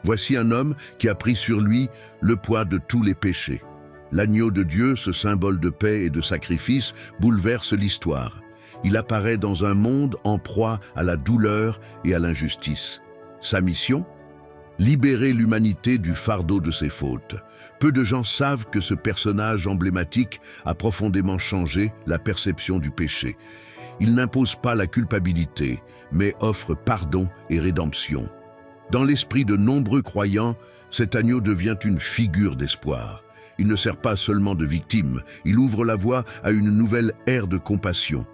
Voici un homme qui a pris sur lui le poids de tous les péchés. L'agneau de Dieu, ce symbole de paix et de sacrifice, bouleverse l'histoire. Il apparaît dans un monde en proie à la douleur et à l'injustice. Sa mission ? Libérer l'humanité du fardeau de ses fautes. Peu de gens savent que ce personnage emblématique a profondément changé la perception du péché. Il n'impose pas la culpabilité, mais offre pardon et rédemption. Dans l'esprit de nombreux croyants, cet agneau devient une figure d'espoir. Il ne sert pas seulement de victime, il ouvre la voie à une nouvelle ère de compassion.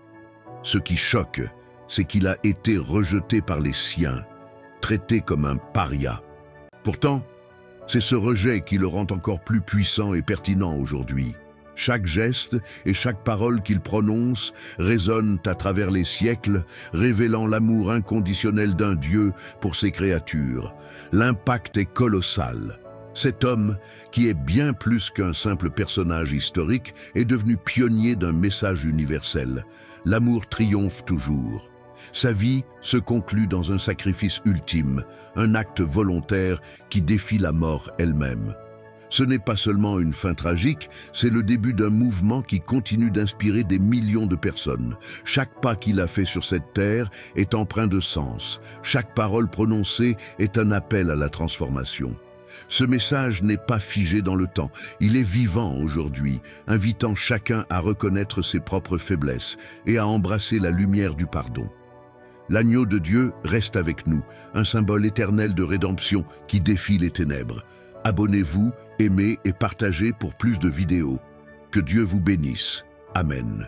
Ce qui choque, c'est qu'il a été rejeté par les siens, traité comme un paria. Pourtant, c'est ce rejet qui le rend encore plus puissant et pertinent aujourd'hui. Chaque geste et chaque parole qu'il prononce résonnent à travers les siècles, révélant l'amour inconditionnel d'un Dieu pour ses créatures. L'impact est colossal. Cet homme, qui est bien plus qu'un simple personnage historique, est devenu pionnier d'un message universel. L'amour triomphe toujours. Sa vie se conclut dans un sacrifice ultime, un acte volontaire qui défie la mort elle-même. Ce n'est pas seulement une fin tragique, c'est le début d'un mouvement qui continue d'inspirer des millions de personnes. Chaque pas qu'il a fait sur cette terre est empreint de sens. Chaque parole prononcée est un appel à la transformation. Ce message n'est pas figé dans le temps, il est vivant aujourd'hui, invitant chacun à reconnaître ses propres faiblesses et à embrasser la lumière du pardon. L'agneau de Dieu reste avec nous, un symbole éternel de rédemption qui défie les ténèbres. Abonnez-vous, aimez et partagez pour plus de vidéos. Que Dieu vous bénisse. Amen.